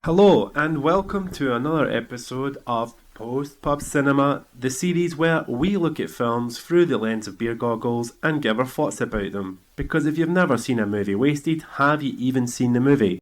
Hello, and welcome to another episode of Post Pub Cinema, the series where we look at films through the lens of beer goggles and give our thoughts about them. Because if you've never seen a movie wasted, have you even seen the movie?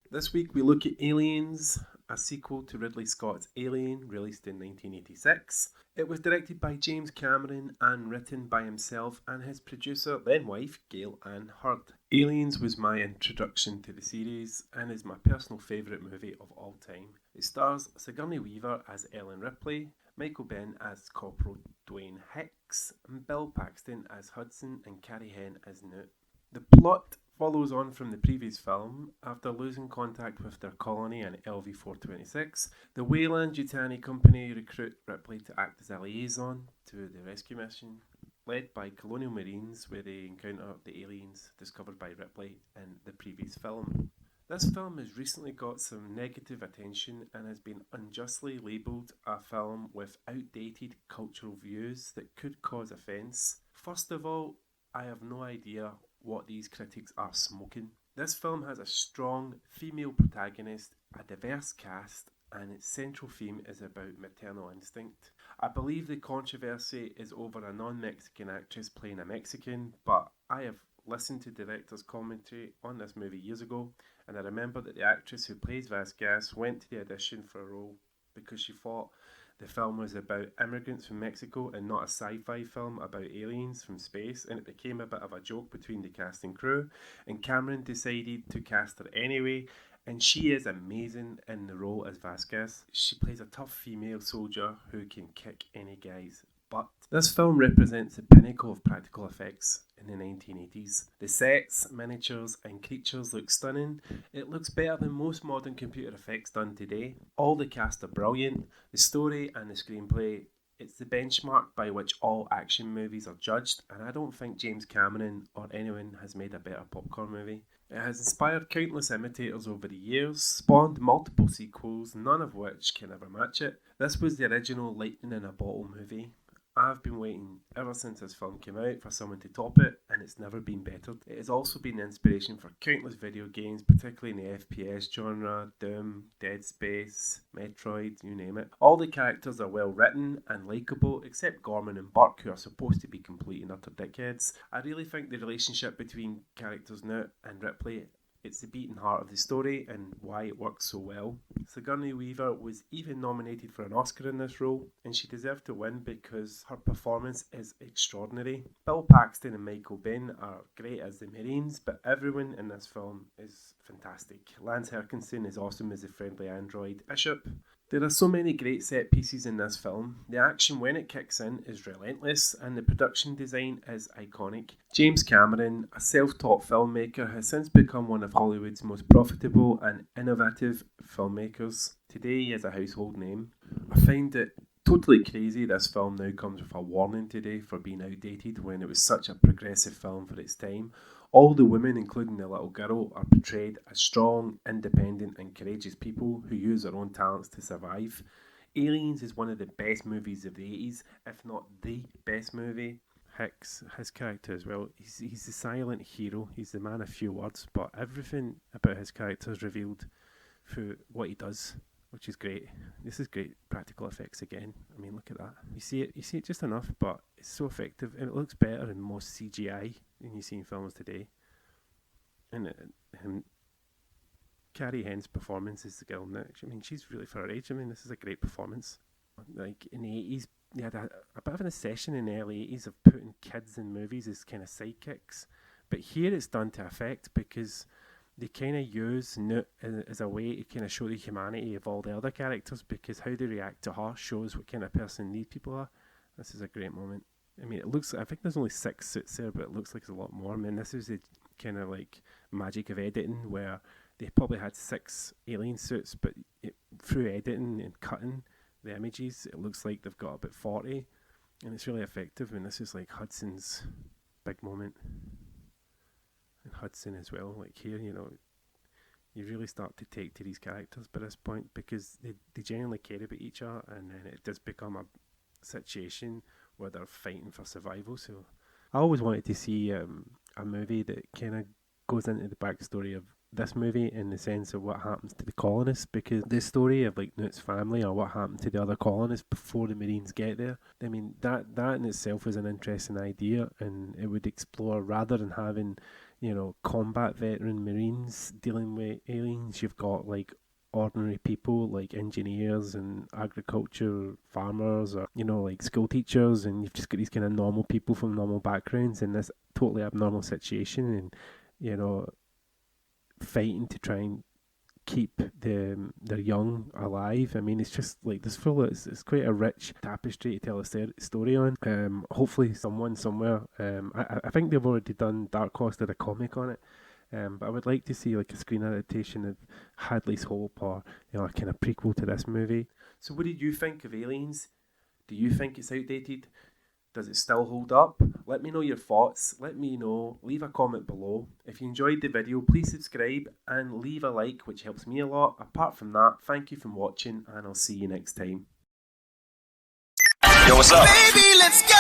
This week we look at Aliens, a sequel to Ridley Scott's Alien, released in 1986. It was directed by James Cameron and written by himself and his producer, then wife, Gail Ann Hurd. Aliens was my introduction to the series and is my personal favourite movie of all time. It stars Sigourney Weaver as Ellen Ripley, Michael Biehn as Corporal Dwayne Hicks, and Bill Paxton as Hudson and Carrie Henn as Newt. The plot follows on from the previous film. After losing contact with their colony in LV-426, the Weyland-Yutani Company recruit Ripley to act as a liaison to the rescue mission, led by colonial marines, where they encounter the aliens discovered by Ripley in the previous film. This film has recently got some negative attention and has been unjustly labelled a film with outdated cultural views that could cause offence. First of all, I have no idea what these critics are smoking. This film has a strong female protagonist, a diverse cast, and its central theme is about maternal instinct. I believe the controversy is over a non-Mexican actress playing a Mexican, but I have listened to director's commentary on this movie years ago, and I remember that the actress who plays Vasquez went to the audition for a role because she thought the film was about immigrants from Mexico and not a sci-fi film about aliens from space, and it became a bit of a joke between the cast and crew, and Cameron decided to cast her anyway, and she is amazing in the role as Vasquez. She plays a tough female soldier who can kick any guy's butt. This film represents the pinnacle of practical effects in the 1980s. The sets, miniatures and creatures look stunning. It looks better than most modern computer effects done today. All the cast are brilliant. The story and the screenplay, it's the benchmark by which all action movies are judged, and I don't think James Cameron or anyone has made a better popcorn movie. It has inspired countless imitators over the years, spawned multiple sequels, none of which can ever match it. This was the original lightning in a bottle movie. I've been waiting ever since this film came out for someone to top it, and it's never been bettered. It has also been the inspiration for countless video games, particularly in the FPS genre, Doom, Dead Space, Metroid, you name it. All the characters are well written and likeable, except Gorman and Burke, who are supposed to be complete and utter dickheads. I really think the relationship between characters Newt and Ripley, it's the beating heart of the story and why it works so well. Sigourney Weaver was even nominated for an Oscar in this role, and she deserved to win because her performance is extraordinary. Bill Paxton and Michael Biehn are great as the Marines, but everyone in this film is fantastic. Lance Henriksen is awesome as the friendly android Bishop. There are so many great set pieces in this film. The action when it kicks in is relentless and the production design is iconic. James Cameron, a self-taught filmmaker, has since become one of Hollywood's most profitable and innovative filmmakers. Today he is a household name. I find it totally crazy this film now comes with a warning today for being outdated when it was such a progressive film for its time. All the women, including the little girl, are portrayed as strong, independent and courageous people who use their own talents to survive. Aliens is one of the best movies of the 80s, if not the best movie. Hicks, his character as well, he's the silent hero, he's the man of few words, but everything about his character is revealed through what he does, which is great. This is great practical effects again. I mean, look at that. You see it just enough, but it's so effective, and it looks better than most CGI than you see in films today. And Carrie Henn's performance is the girl now. I mean, she's really for her age. I mean, this is a great performance. Like in the 80s, they had a bit of an obsession in the early 80s of putting kids in movies as kind of sidekicks. But here it's done to effect because they kind of use Newt as a way to kind of show the humanity of all the other characters, because how they react to her shows what kind of person these people are. This is a great moment. I mean, I think there's only 6 suits there, but it looks like it's a lot more. I mean, this is the kind of like magic of editing where they probably had 6 alien suits, but through editing and cutting the images, it looks like they've got about 40, and it's really effective. And this is like Hudson's big moment. And Hudson as well, like here, you really start to take to these characters by this point because they genuinely care about each other, and then it does become a situation where they're fighting for survival. So I always wanted to see a movie that kind of goes into the backstory of this movie in the sense of what happens to the colonists, because the story of like Newt's family or what happened to the other colonists before the Marines get there, I mean that in itself is an interesting idea, and it would explore, rather than having, you know, combat veteran Marines dealing with aliens, you've got like ordinary people like engineers and agriculture farmers, or you know, like school teachers, and you've just got these kind of normal people from normal backgrounds in this totally abnormal situation, and you know, fighting to try and keep their young alive. I mean, it's just like this full. It's quite a rich tapestry to tell a story on. Hopefully, someone somewhere. I think they've already done. Dark Horse did a comic on it. But I would like to see like a screen adaptation of Hadley's Hope, or you know, a kind of prequel to this movie. So, what did you think of Aliens? Do you think it's outdated? Does it still hold up? Let me know your thoughts. Let me know. Leave a comment below. If you enjoyed the video, please subscribe and leave a like, which helps me a lot. Apart from that, thank you for watching, and I'll see you next time. Yo, what's up? Baby, let's go!